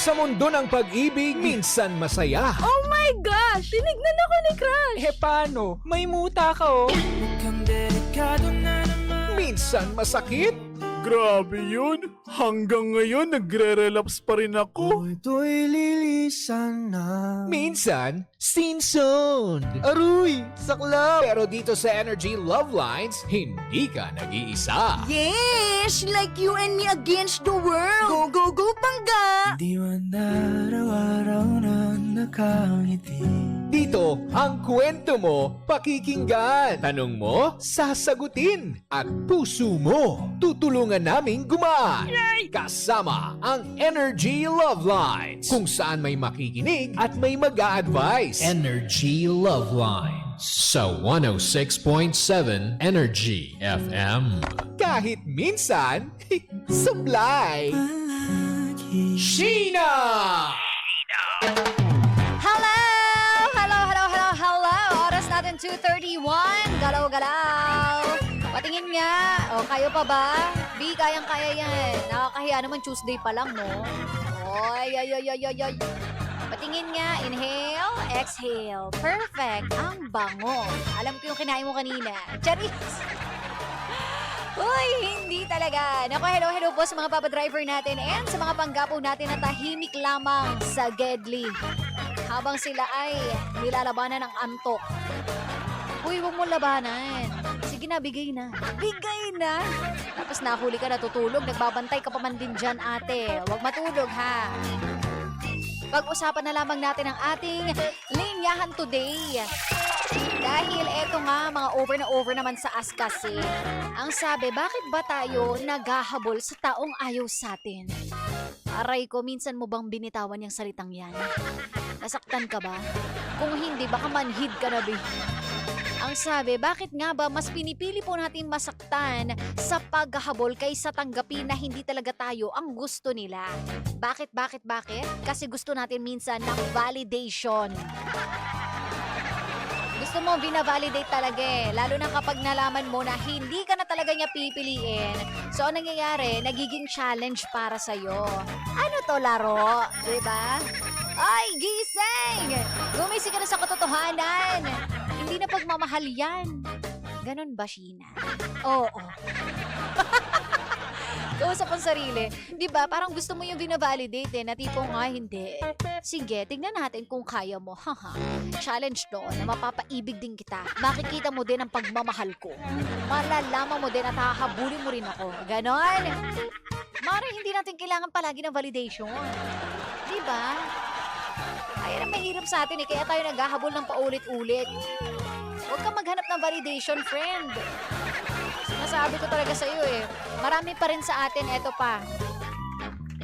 Sa mundo ng pag-ibig, minsan masaya. Oh my gosh! Tinignan ako ni Crush! Paano? May muta ka oh. Minsan masakit. Grabe yun. Hanggang ngayon, nagre-relapse pa rin ako. Ito'y lilisan na. Minsan, sinson. Aruy! Saklap! Pero dito sa Energy Love Lines, hindi ka nag-iisa. Yes! Like you and me against the world! Go, go, go, Pangga! Di man araw-araw na nakangiti. Dito, ang kwento mo, pakikinggan. Tanong mo, sasagutin. At puso mo, tutulungan naming gumaan. Kasama ang Energy Love Lines. Kung saan may makikinig at may mag-a-advise. Energy Love Lines. Sa 106.7 Energy FM. Kahit minsan, supply. Sheena! Hello! Hello, hello, hello, hello! Oras natin 2:31. Galaw-galaw! Patingin nga. O, kayo pa ba? Bi, kayang-kaya yan. Nakakahiya naman Tuesday pa lang, no? Oy, ay, ay, ay, ay, ay. Patingin nga. Inhale, exhale. Perfect. Ang bango. Alam ko yung kinain mo kanina. Charis! Uy, hindi talaga. Naku, hello, hello po sa mga papadriver natin and sa mga panggapo natin na tahimik lamang sa Gedli. Habang sila ay nilalabanan ng antok. Uy, huwag mo labanan. Sige na, bigay na. Bigay na! Tapos nahuli ka natutulog, nagbabantay ka pa man din dyan, ate. Huwag matulog, ha? Pag-usapan na lamang natin ang ating linyahan today. Dahil eto nga, mga over na over naman sa us kasi. Ang sabi, bakit ba tayo naghahabol sa taong ayaw sa atin? Aray ko, minsan mo bang binitawan yung salitang yan? Nasaktan ka ba? Kung hindi, baka manhid ka na, be. Ang sabi, bakit nga ba mas pinipili po natin masaktan sa paghahabol kaysa tanggapin na hindi talaga tayo ang gusto nila? Bakit? Kasi gusto natin minsan ng validation. Gusto mo binavalidate talaga eh. Lalo na kapag nalaman mo na hindi ka na talaga niya pipiliin. So, ang nangyayari, nagiging challenge para sa'yo. Ano to, laro? Diba? Ay, gising! Gumising ka na sa katotohanan. Hindi na pagmamahal yan. Ganon ba, Sheena? Oo. Kausap ang sarili. Di ba? Parang gusto mo yung binavalidate eh, na tipong nga hindi. Sige, tignan natin kung kaya mo. Haha. Challenge doon na mapapaibig din kita. Makikita mo din ang pagmamahal ko. Malalaman mo din at hahabulin mo rin ako. Ganon. Mara, hindi natin kailangan palagi ng validation. Di ba? Kaya na mahirap sa atin eh, kaya tayo naghahabol ng paulit-ulit. Huwag kang maghanap ng validation, friend. Sinasabi ko talaga sa iyo eh. Marami pa rin sa atin, eto pa.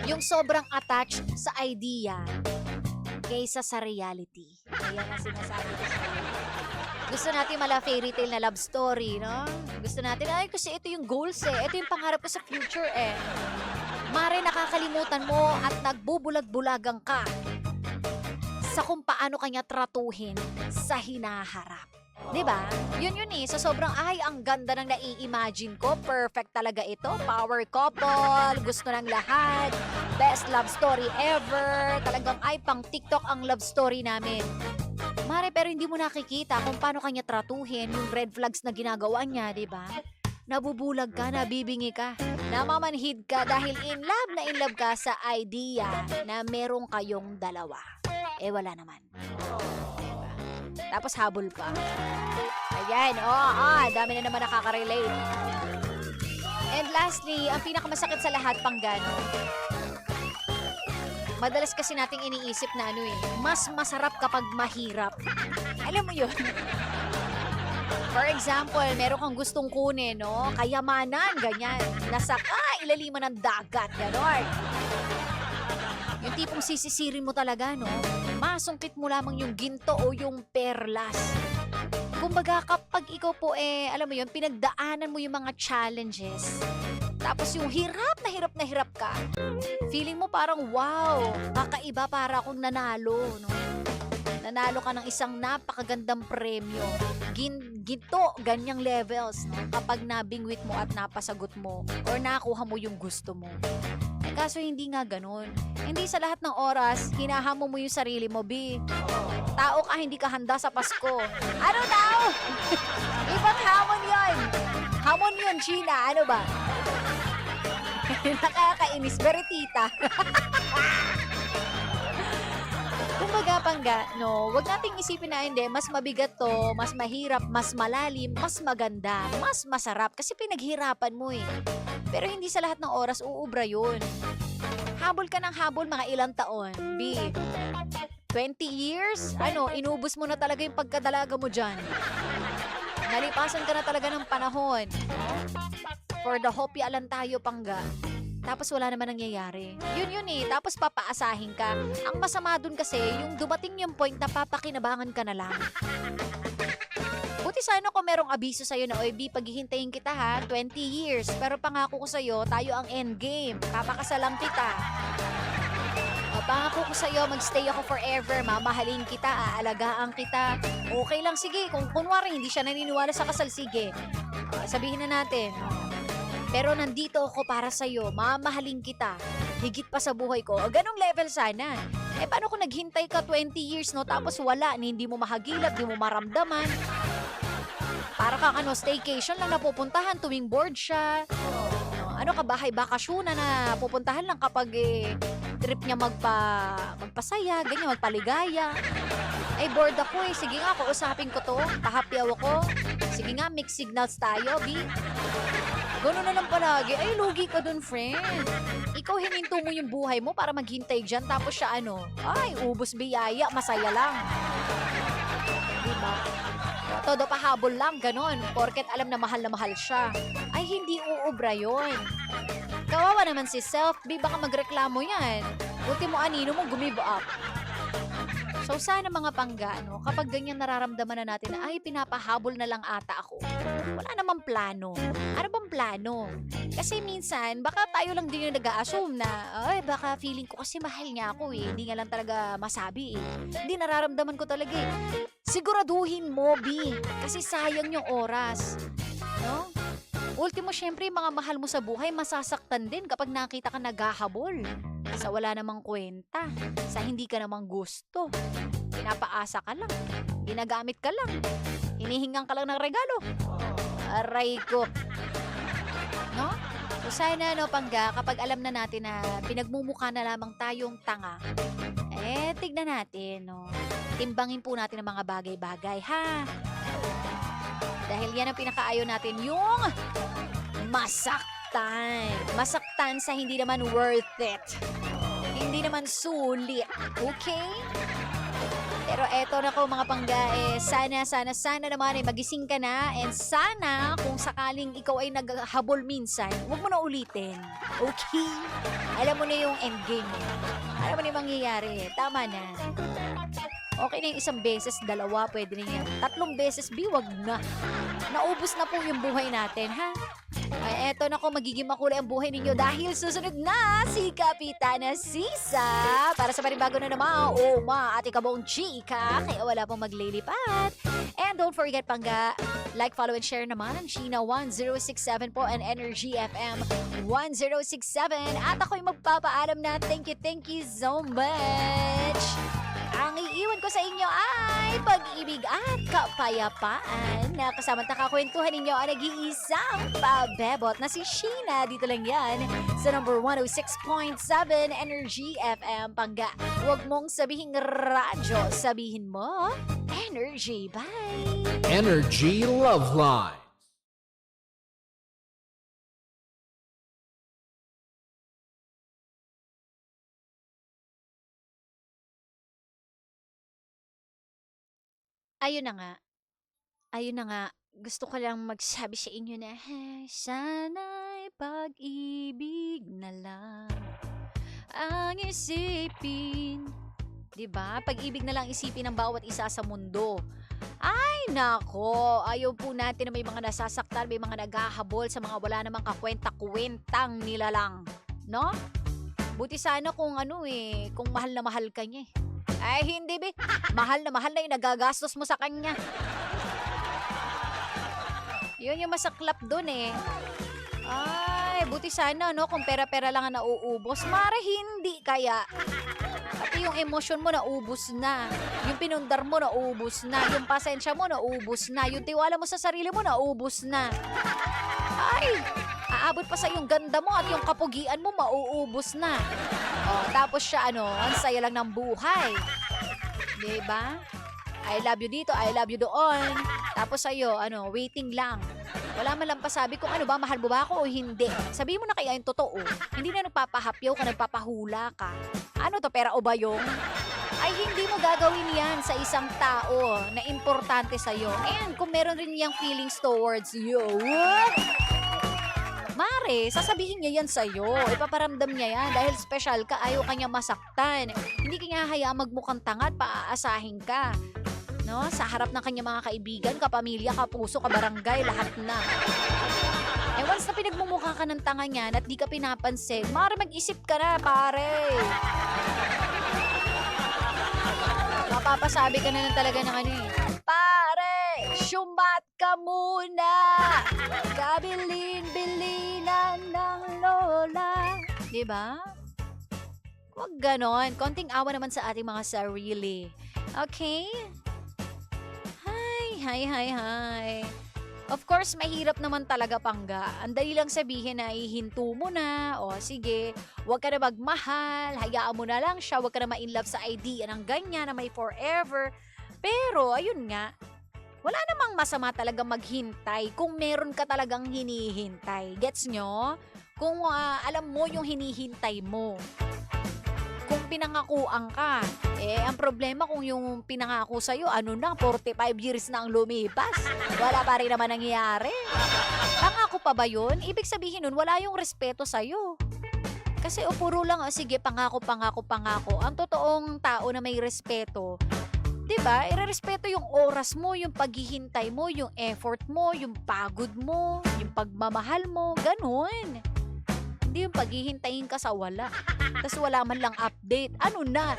Yung sobrang attached sa idea kaysa sa reality. Ayan ang sinasabi ko sa iyo. Gusto natin mala fairy tale na love story, no? Gusto natin, ay kasi ito yung goals eh. Ito yung pangarap ko sa future eh. Mare, nakakalimutan mo at nagbubulag-bulagang ka sa kung paano kanya tratuhin sa hinaharap. Diba? Yun eh. So, sobrang, ay, ang ganda ng nai-imagine ko. Perfect talaga ito. Power couple. Gusto ng lahat. Best love story ever. Talagang, ay, pang TikTok ang love story namin. Mare, pero hindi mo nakikita kung paano kanya tratuhin yung red flags na ginagawa niya, diba? Nabubulag ka, nabibingi ka. Namamanhid ka dahil in love ka sa idea na merong kayong dalawa. Eh, wala naman. Tapos habol pa. Ayan, dami na naman nakaka-relate. And lastly, ang pinakamasakit sa lahat, Panggano. Madalas kasi nating iniisip na mas masarap kapag mahirap. Alam mo yun? For example, meron kang gustong kunin, no? Kayamanan, ganyan. Nasa ilaliman ng dagat, gano'n. Yung tipong sisisirin mo talaga, no? Masungkit mo lamang yung ginto o yung perlas. Kumbaga, kapag ikaw po alam mo yun, pinagdaanan mo yung mga challenges. Tapos yung hirap na hirap ka. Feeling mo parang, wow, kakaiba para akong nanalo, no? Nanalo ka ng isang napakagandang premyo. Ginto, ganyang levels, no? Kapag nabingwit mo at napasagot mo or nakuha mo yung gusto mo. Kaso hindi nga ganun. Hindi sa lahat ng oras, hinahamon mo yung sarili mo, B. Tao ka, hindi ka handa sa Pasko. Ano daw? Ibang hamon yon. Hamon yun, Gina. Ano ba? Nakakainis. Beretita. Kumbaga, Pangga, no, wag nating isipin na hindi, mas mabigat to, mas mahirap, mas malalim, mas maganda, mas masarap, kasi pinaghirapan mo eh. Pero hindi sa lahat ng oras uubra yun. Habol ka ng habol mga ilang taon, B. 20 years? Ano, inubos mo na talaga yung pagkadalaga mo dyan. Nalipasan ka na talaga ng panahon. For the hope, yalan tayo, Pangga. Tapos wala naman nangyayari. Yun eh. Tapos papaasahin ka. Ang masama dun kasi, yung dumating yung point na papakinabangan ka na lang. Buti sana kung merong abiso sa'yo na, oy, B, paghihintayin kita ha, 20 years. Pero pangako ko sa'yo, tayo ang endgame. Papakasalan kita. O, pangako ko sa'yo, magstay ako forever. Mamahalin kita, aalagaan kita. Okay lang, sige. Kung kunwari hindi siya naniniwala sa kasal, sige. Sabihin na natin, pero nandito ako para sa'yo, mamahalin kita, higit pa sa buhay ko. Ganong level sana. Paano kung naghintay ka 20 years, no? Tapos wala, hindi mo mahagilap, di mo maramdaman. Para kang staycation lang napupuntahan tuwing board siya. Ano ka, bahay-bakasyon na pupuntahan lang kapag trip niya magpasaya, ganyan, magpaligaya. Bored ako eh. Sige nga, kausapin ko to. Pahapyaw ako. Sige nga, mixed signals tayo, B. Gano'n na lang palagi. Lugi ka dun, friend. Ikaw hininto mo yung buhay mo para maghintay dyan. Tapos siya ubos biyaya, masaya lang. Diba? Todo pahabol lang, gano'n. Porket alam na mahal siya. Hindi uubra yun. Kawawa naman si Self. Baka magreklamo yan. Ultimo anino mo, gumibo up. So sana mga Pangga, kapag ganyan nararamdaman na natin na pinapahabol na lang ata ako. Wala namang plano. Ano bang plano? Kasi minsan, baka tayo lang din yung nag-a-assume na, baka feeling ko kasi mahal niya ako eh. Hindi nga lang talaga masabi eh. Hindi nararamdaman ko talaga eh. Siguraduhin mo, B. Kasi sayang yung oras. No? Ultimo, syempre, mga mahal mo sa buhay, masasaktan din kapag nakita ka naghahabol. Sa wala namang kwenta. Sa hindi ka namang gusto. Pinapaasa ka lang. Ginagamit ka lang. Hinihingan ka lang ng regalo. Aray ko. No? So sana, Pangga, kapag alam na natin na pinagmumukha na lamang tayong tanga, tignan natin, timbangin po natin ang mga bagay-bagay, ha? Dahil yan ang pinakaayaw natin, yung masaktan. Masaktan sa hindi naman worth it. Hindi naman sulit. Okay? Pero eto na ko mga Pangga, sana naman magising ka na, and sana kung sakaling ikaw ay naghabol minsan, huwag mo na ulitin. Okay? Alam mo na yung endgame mo. Alam mo na yung mangyayari. Tama na. Okay na yung isang beses, dalawa, pwede na yan. 3 beses, wag na. Naubos na po yung buhay natin, ha? Eto na ko, magiging makulay ang buhay ninyo dahil susunod na si Kapitana Sisa para sa panibago na naman, at ikabong chika, kaya wala pong maglilipat. And don't forget, Pangga, like, follow, and share naman ang Sheena 1067 po and Energy FM 1067. At ako'y magpapaalam na thank you so much. Ang iiwan ko sa inyo ay pag-ibig at kapayapaan na kasama kakakwentuhan ninyo ang nag-iisang pabebot na si Sheena. Dito lang yan sa number 106.7 Energy FM, Pangga. Huwag mong sabihin radyo, sabihin mo Energy. Bye! Energy Love Line. Ayun na nga, gusto ko lang magsabi sa inyo na, sana'y pag-ibig na lang ang isipin. Diba? Pag-ibig na lang isipin ng bawat isa sa mundo. Ay, nako, ayaw po natin na may mga nasasaktan, may mga naghahabol sa mga wala namang kakwenta-kwentang nilalang. No? Buti sana kung kung mahal na mahal ka niya eh. Ay, hindi, be. Mahal na yung nagagastos mo sa kanya. Yun yung masaklap dun eh. Ay, buti sana, no? Kung pera-pera lang ang nauubos. Mare, hindi kaya. Pati yung emosyon mo naubos na. Yung pinundar mo naubos na. Yung pasensya mo naubos na. Yung tiwala mo sa sarili mo naubos na. Ay, aabot pa sa yung ganda mo at yung kapugian mo mauubos na. Oh, tapos siya, ang saya lang ng buhay. Diba? I love you dito, I love you doon. Tapos sa'yo, waiting lang. Wala man lang pasabi kung ano ba, mahal mo ba ako o hindi. Sabihin mo na kaya yung totoo. Hindi na nagpapahapyaw ka, nagpapahula ka. Ano to, pera o bayong? Ay, hindi mo gagawin yan sa isang tao na importante sa'yo. And kung meron rin niyang feelings towards you, Mare, sasabihin niya yan sa'yo. Ipaparamdam niya yan dahil special ka, ayaw kanya masaktan. Hindi kanya hayaang magmukhang tanga at paaasahin ka. No? Sa harap ng kanya mga kaibigan, kapamilya, kapuso, kabarangay, lahat na. Eh once na pinagmumukha ka ng tanga niyan at di ka pinapansin, mare mag-isip ka na, pare. Mapapasabi ka na lang talaga ng pare, syumat ka muna. Kabilin-bilinan ng lola. Diba? Huwag ganon. Konting awa naman sa ating mga sarili. Okay? Hi. Of course, mahirap naman talaga, Pangga. Ang dali lang sabihin na ihinto mo na. O sige, huwag ka na magmahal. Hayaan mo na lang siya. Huwag ka na ma-inlove sa idea ng ganyan na may forever. Pero, ayun nga, wala namang masama talaga maghintay kung meron ka talagang hinihintay. Gets nyo? Kung alam mo yung hinihintay mo. Kung pinangakuan ka, ang problema kung yung pinangako sa'yo, 45 years na ang lumipas. Wala pa rin naman nangyayari. Pangako pa ba yun? Ibig sabihin nun, wala yung respeto sa'yo. Kasi puro lang, sige, pangako. Ang totoong tao na may respeto, diba? Irerespeto yung oras mo, yung paghihintay mo, yung effort mo, yung pagod mo, yung pagmamahal mo, ganun. Hindi yung paghihintayin ka sa wala. Tapos wala man lang update. Ano na?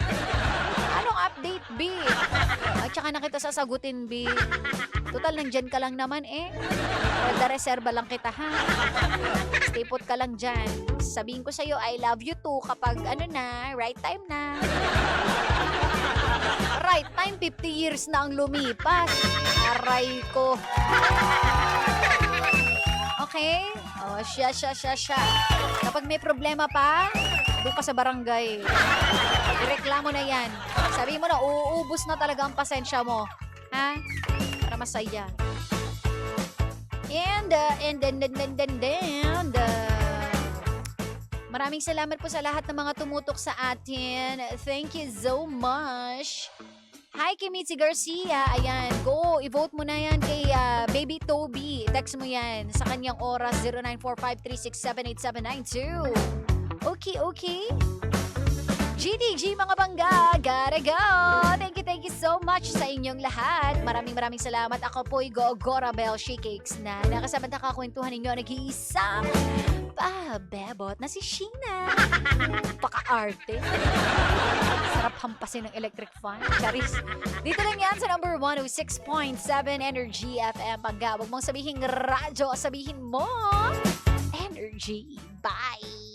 Anong update, B? At saka na kita sasagutin, B. Total, nandyan ka lang naman Orda reserva lang kita, ha? Stay put ka lang dyan. Sabihin ko sa'yo, I love you too kapag right time na. Right time, 50 years na ang lumipas. Aray ko. Okay? O, siya. Kapag may problema pa, doon ka sa barangay. Ireklamo na yan. Sabi mo na, uubos na talaga ang pasensya mo. Ha? Para masaya. And maraming salamat po sa lahat ng mga tumutok sa atin. Thank you so much. Hi, Kimitsi Garcia. Ayan, go. I-vote mo na yan kay Baby Toby. Text mo yan sa kanyang oras 0945367872. Okay. GDG mga bangga, gotta go! Thank you so much sa inyong lahat. Maraming salamat. Ako po'y Gorabel Shakes na nakasama at nakakwentuhan ninyo nag-iisang pabebot na si Sheena. Paka-arte. Sarap hampasin ng electric fan. Charis. Dito lang yan sa number 106.7 Energy FM. Pagka, huwag mong sabihin radyo, sabihin mo Energy. Bye!